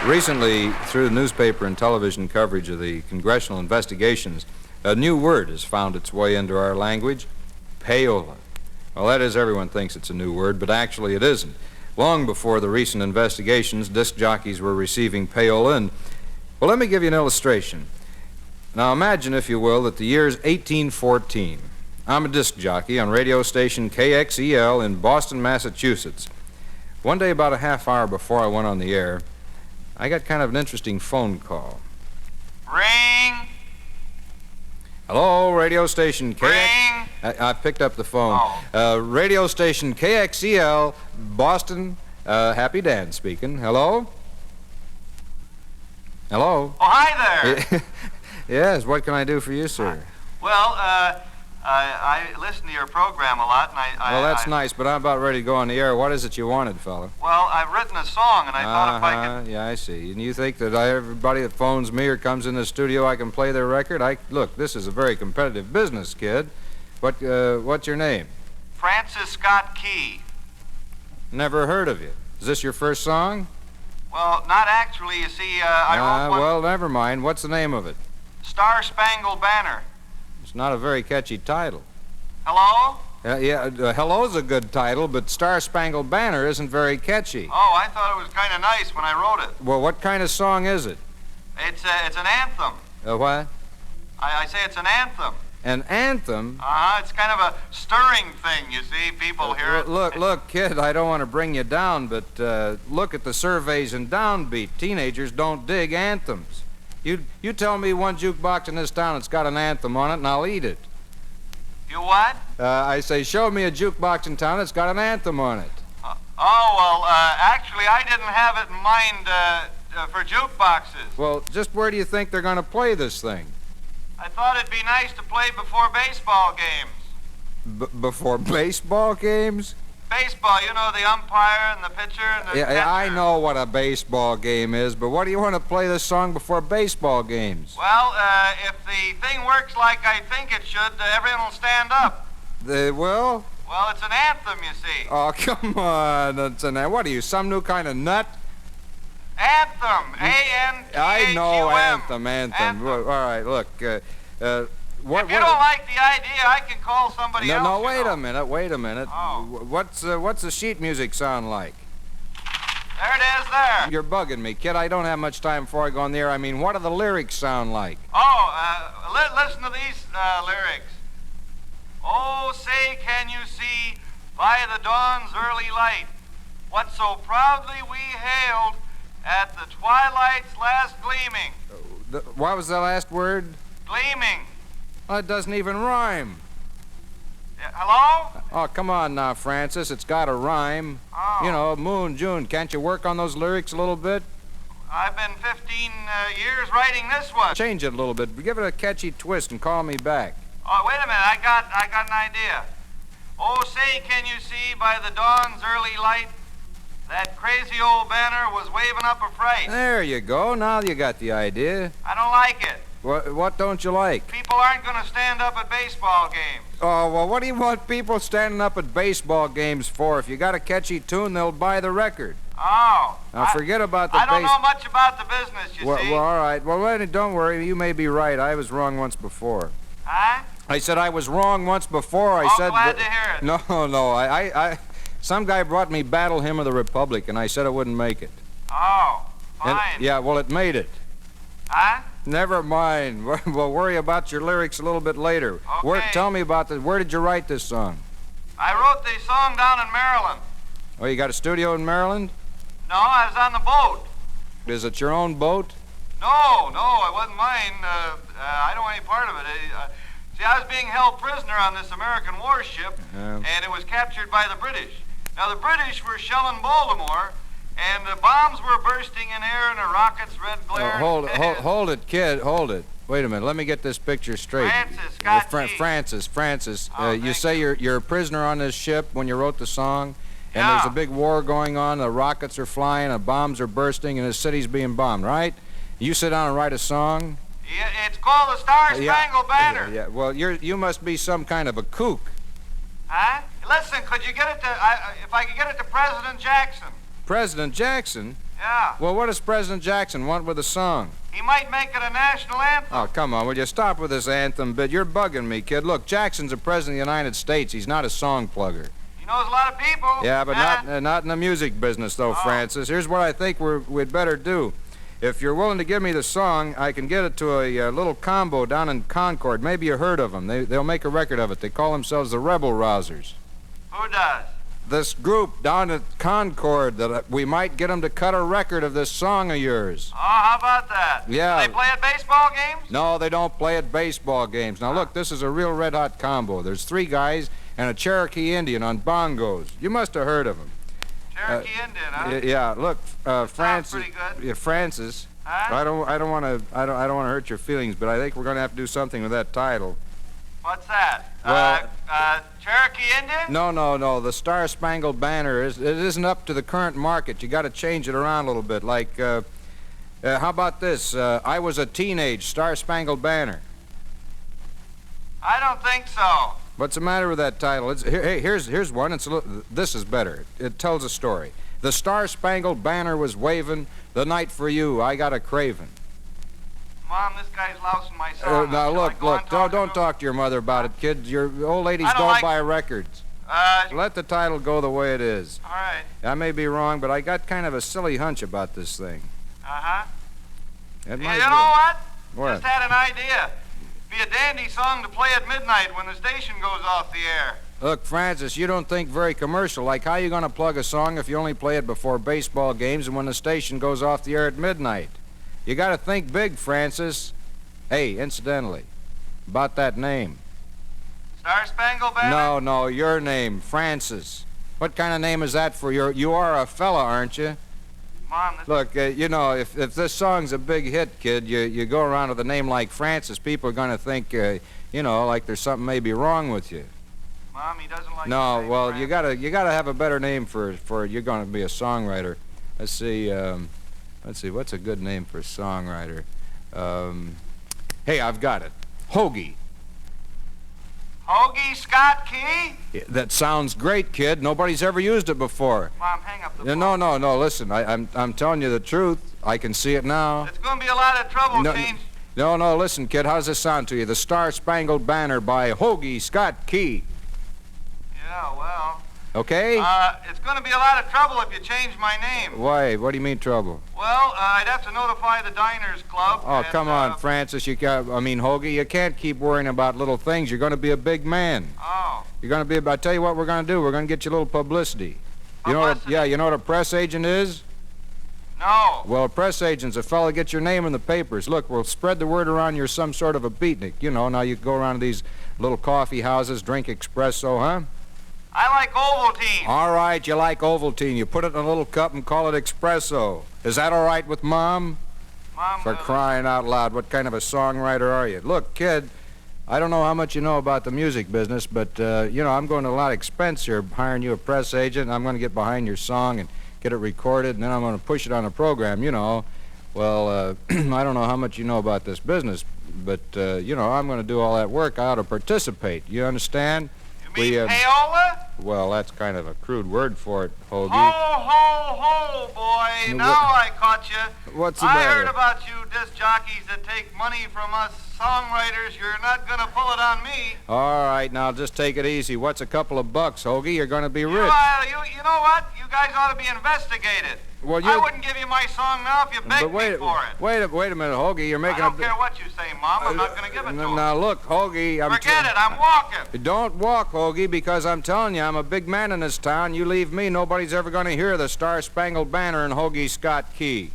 Recently, through the newspaper and television coverage of the congressional investigations, a new word has found its way into our language, Payola. Well, that is, everyone thinks it's a new word, but actually it isn't. Long before the recent investigations, disc jockeys were receiving payola, and, well, let me give you an illustration. Now, imagine, if you will, that the year's 1814. I'm a disc jockey on radio station KXEL in Boston, Massachusetts. One day, about a half hour before I went on the air, I got kind of an interesting phone call. Ring. Hello, radio station KX... Ring. I picked up the phone. Oh. Radio station KXEL, Boston, Happy Dan speaking. Hello? Hello? Oh, hi there. Yes, what can I do for you, sir? Well, I listen to your program a lot, and Well, that's nice, but I'm about ready to go on the air. What is it you wanted, fella? Well, I've written a song, and I thought if I could... Yeah, I see. And you think that everybody that phones me or comes in the studio, I can play their record? Look, this is a very competitive business, kid. What's your name? Francis Scott Key. Never heard of you. Is this your first song? Well, not actually. You see, I wrote one... Well, never mind. What's the name of it? Star Spangled Banner. It's not a very catchy title. Hello? Hello's a good title, but Star Spangled Banner isn't very catchy. Oh, I thought it was kind of nice when I wrote it. Well, what kind of song is it? It's an anthem. What? I say it's an anthem. An anthem? It's kind of a stirring thing, you see. People hear it. Look, kid, I don't want to bring you down, but look at the surveys and downbeat. Teenagers don't dig anthems. You tell me one jukebox in this town that's got an anthem on it, and I'll eat it. You what? I say, show me a jukebox in town that's got an anthem on it. Actually, I didn't have it in mind for jukeboxes. Well, just where do you think they're going to play this thing? I thought it'd be nice to play before baseball games. Before baseball games? Baseball, you know, the umpire and the pitcher and the catcher. I know what a baseball game is, but what do you want to play this song before baseball games? Well, if the thing works like I think it should, everyone will stand up. They will? Well, it's an anthem, you see. Oh, come on. What are you, some new kind of nut? Anthem. A-N-T-H-U-M. I know, anthem. All right, look. If you don't like the idea, I can call somebody else. No, wait a minute. Oh. What's the sheet music sound like? There it is there. You're bugging me, kid. I don't have much time before I go on the air. I mean, what do the lyrics sound like? Listen to these lyrics. Oh, say, can you see by the dawn's early light what so proudly we hailed at the twilight's last gleaming? What was the last word? Gleaming. Well, it doesn't even rhyme. Hello? Oh, come on now, Francis. It's got to rhyme. Oh. You know, Moon, June. Can't you work on those lyrics a little bit? I've been 15 years writing this one. Change it a little bit. Give it a catchy twist and call me back. Oh, wait a minute. I got an idea. Oh, say, can you see by the dawn's early light that crazy old banner was waving up a fright? There you go. Now you got the idea. I don't like it. What don't you like? People aren't going to stand up at baseball games. Oh, well, what do you want people standing up at baseball games for? If you got a catchy tune, they'll buy the record. Oh. Now, forget about the I don't know much about the business, you see. Well, all right. Well, don't worry. You may be right. I was wrong once before. Huh? I said I was wrong once before. Glad to hear it. No. I some guy brought me Battle Hymn of the Republic, and I said I wouldn't make it. Oh, fine. Well, it made it. Huh? Never mind. We'll worry about your lyrics a little bit later. Okay. Tell me about this. Where did you write this song? I wrote the song down in Maryland. Oh, you got a studio in Maryland? No, I was on the boat. Is it your own boat? No, it wasn't mine. I don't want any part of it. See, I was being held prisoner on this American warship, and it was captured by the British. Now, the British were shelling Baltimore, and the bombs were bursting in air, and the rockets red glare. Hold it, kid. Hold it. Wait a minute. Let me get this picture straight. Francis Scott Key. Francis. Oh, you say you're a prisoner on this ship when you wrote the song, and Yeah. there's a big war going on. The rockets are flying, the bombs are bursting, and the city's being bombed, right? You sit down and write a song. Yeah, it's called the Star Spangled Banner. Yeah. Well, you must be some kind of a kook. Huh? Listen, could you get it to? If I could get it to President Jackson. President Jackson? Yeah. Well, what does President Jackson want with the song? He might make it a national anthem. Oh, come on. Will you stop with this anthem bit? You're bugging me, kid. Look, Jackson's a president of the United States. He's not a song plugger. He knows a lot of people. Yeah, but not in the music business, though, Francis. Here's what I think we'd better do. If you're willing to give me the song, I can get it to a little combo down in Concord. Maybe you heard of them. They'll make a record of it. They call themselves the Rebel Rousers. Who does? This group down at Concord, that we might get them to cut a record of this song of yours. Oh, how about that? Yeah. Do they play at baseball games? No, they don't play at baseball games. Now, look, this is a real red-hot combo. There's 3 guys and a Cherokee Indian on bongos. You must have heard of them. Cherokee Indian, huh? Yeah, look, Francis. pretty good. Yeah, Francis. Huh? I don't want to hurt your feelings, but I think we're going to have to do something with that title. What's that? Well- Cherokee Indian? No. The Star Spangled Banner it isn't up to the current market. You got to change it around a little bit. Like, how about this? I was a teenage Star Spangled Banner. I don't think so. What's the matter with that title? Here's one. This is better. It tells a story. The Star Spangled Banner was waving. The night for you, I got a craving. Mom, this guy's lousing my song. Now Shall I look, go on talking don't to him? talk to your mother about it, kid. Your old ladies I don't don't like- buy records. Let the title go the way it is. All right. I may be wrong, but I got kind of a silly hunch about this thing. Uh-huh. It You might know be. what? What? Just had an idea. Be a dandy song to play at midnight when the station goes off the air. Look, Francis, you don't think very commercial. Like, how you going to plug a song if you only play it before baseball games and when the station goes off the air at midnight? You got to think big, Francis. Hey, incidentally, about that name. Star Spangled Banner? No, your name, Francis. What kind of name is that for you are a fella, aren't you? Mom, this... Look, if this song's a big hit, kid, you go around with a name like Francis, people are going to think, like there's something maybe wrong with you. Mom, he doesn't like No, the name well, Francis. you gotta have a better name for you're going to be a songwriter. Let's see, what's a good name for a songwriter? Hey, I've got it. Hogey. Hogey Scott Key? Yeah, that sounds great, kid. Nobody's ever used it before. Mom, hang up the phone. No. Listen, I'm telling you the truth. I can see it now. It's going to be a lot of trouble, No, change. No. Listen, kid. How does this sound to you? The Star Spangled Banner by Hogey Scott Key. Yeah, well... Okay? It's going to be a lot of trouble if you change my name. Why? What do you mean trouble? Well, I'd have to notify the Diners Club. Oh, and, come on, Francis. Hogey, you can't keep worrying about little things. You're going to be a big man. Oh. You're going to be. I tell you what we're going to do. We're going to get you a little publicity. Publicity? You know what a press agent is? No. Well, a press agent's a fella gets your name in the papers. Look, we'll spread the word around you're some sort of a beatnik. Now you go around to these little coffee houses, drink espresso, huh? I like Ovaltine. All right, you like Ovaltine. You put it in a little cup and call it espresso. Is that all right with Mom? Mom, For crying out loud, what kind of a songwriter are you? Look, kid, I don't know how much you know about the music business, but, I'm going to a lot of expense here hiring you a press agent. I'm going to get behind your song and get it recorded, and then I'm going to push it on a program, Well, I don't know how much you know about this business, but, I'm going to do all that work. I ought to participate. You understand? you mean Payola? Well, that's kind of a crude word for it, Hogey. Ho, boy. Now I caught you. What's the I matter? heard about you disc jockeys that take money from us songwriters. You're not going to pull it on me. All right, now just take it easy. What's a couple of bucks, Hogey? You're going to be rich. You know what? You guys ought to be investigated. Well, I wouldn't give you my song now if you begged me for it. Wait a minute, Hogey. You're I making don't care what you say, Mom. I'm not going to give it to him. Now, look, Hogey. Forget it. I'm walking. Don't walk, Hogey, because I'm telling you, I'm a big man in this town. You leave me, nobody's ever going to hear the Star Spangled Banner and Hogey Scott Key.